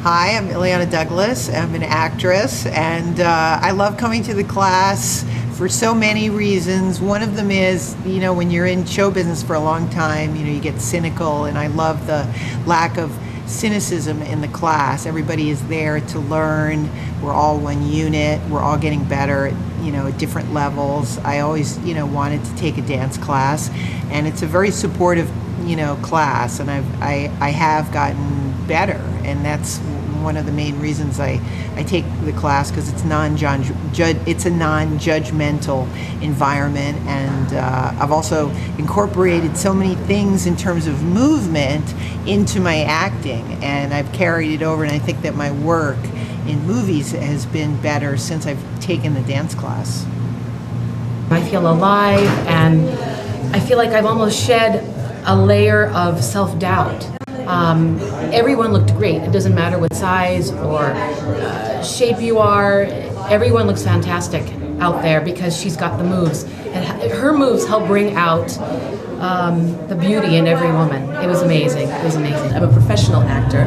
Hi, I'm Ileana Douglas. I'm an actress, and I love coming to the class for so many reasons. One of them is, when you're in show business for a long time, you get cynical, and I love the lack of cynicism in the class. Everybody is there to learn. We're all one unit. We're all getting better at different levels. I always, wanted to take a dance class, and it's a very supportive, class, and I have gotten better, and that's one of the main reasons I take the class, because it's it's a non-judgmental environment, and I've also incorporated so many things in terms of movement into my acting, and I've carried it over, and I think that my work in movies has been better since I've taken the dance class. I feel alive, and I feel like I've almost shed a layer of self-doubt. Everyone looked great. It doesn't matter what size or shape you are. Everyone looks fantastic out there because she's got the moves. And her moves help bring out the beauty in every woman. It was amazing. It was amazing. I'm a professional actor,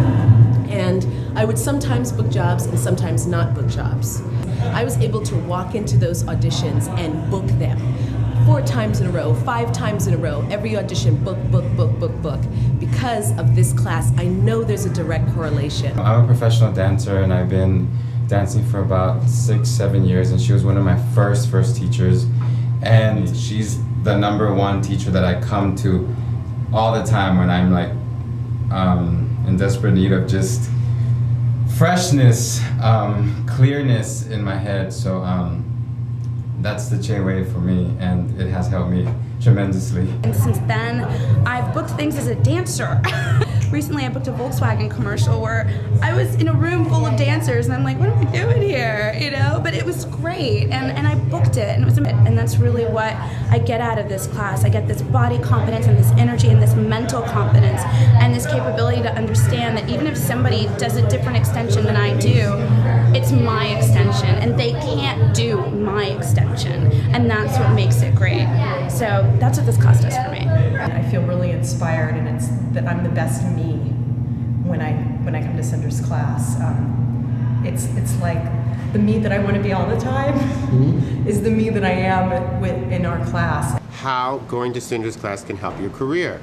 and I would sometimes book jobs and sometimes not book jobs. I was able to walk into those auditions and book them 4 times in a row, 5 times in a row, every audition, book. Because of this class, I know there's a direct correlation. I'm a professional dancer, and I've been dancing for about 6-7 years, and she was one of my first teachers, and she's the #1 teacher that I come to all the time when I'm like in desperate need of just freshness, clearness in my head. So that's the chain wave for me, and it has helped me tremendously. And since then, I've booked things as a dancer. Recently, I booked a Volkswagen commercial where I was in a room full of dancers, and I'm like, what am I doing here? But it was great, and I booked it, and it was amazing. And that's really what I get out of this class. I get this body confidence and this energy and this mental confidence and this capability to understand that even if somebody does a different extension than I do, it's my extension, and they can't do my extension, and that's what makes it great. So that's what this class does for me. I feel really inspired, and it's that I'm the best me when I come to Cinder's class. It's like the me that I want to be all the time is the me that I am in our class. How going to Cinder's class can help your career.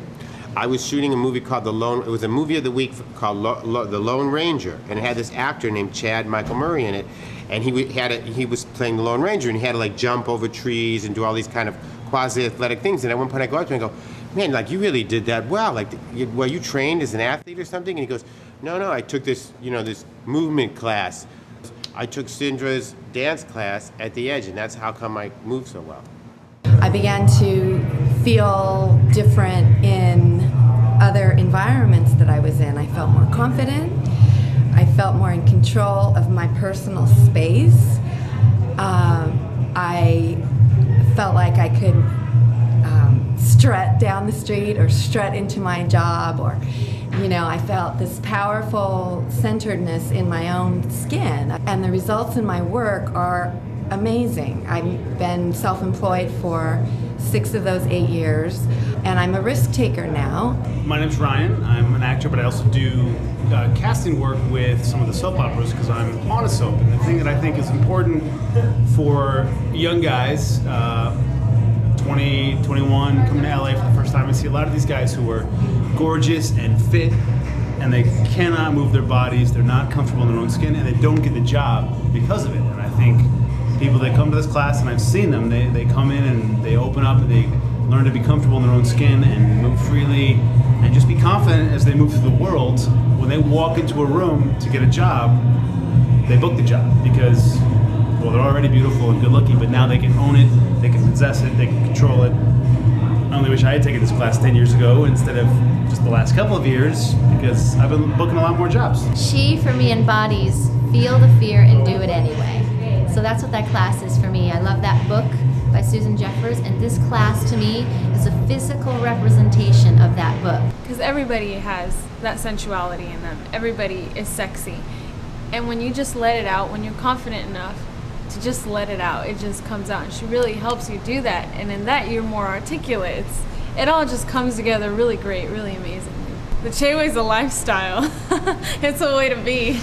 I was shooting a movie called it was a movie of the week called The Lone Ranger, and it had this actor named Chad Michael Murray in it, and he was playing the Lone Ranger, and he had to like jump over trees and do all these kind of quasi-athletic things, and at one point I go up to him and go, man, like you really did that well, like were you trained as an athlete or something? And he goes, no, I took this, this movement class. I took Cinder's dance class at the Edge, and that's how come I move so well. I began to feel different in other environments that I was in. I felt more confident. I felt more in control of my personal space. I felt like I could strut down the street or strut into my job, or I felt this powerful centeredness in my own skin, and the results in my work are amazing. I've been self-employed for 6 of those 8 years, and I'm a risk taker now. My name's Ryan. I'm an actor, but I also do casting work with some of the soap operas because I'm on a soap. And the thing that I think is important for young guys, 20, 21, coming to LA for the first time, I see a lot of these guys who are gorgeous and fit, and they cannot move their bodies, they're not comfortable in their own skin, and they don't get the job because of it. And I think people that come to this class, and I've seen them, they come in and they open up and they learn to be comfortable in their own skin and move freely and just be confident as they move through the world. When they walk into a room to get a job, they book the job because, well, they're already beautiful and good looking, but now they can own it, they can possess it, they can control it. I only wish I had taken this class 10 years ago instead of just the last couple of years, because I've been booking a lot more jobs. She, for me, embodies feel the fear and do it anyway. So that's what that class is for me. I love that book by Susan Jeffers, and this class to me is a physical representation of that book. Because everybody has that sensuality in them. Everybody is sexy. And when you just let it out, when you're confident enough to just let it out, it just comes out. And she really helps you do that. And in that, you're more articulate. It all just comes together really great, really amazing. The Che Way's a lifestyle. It's a way to be.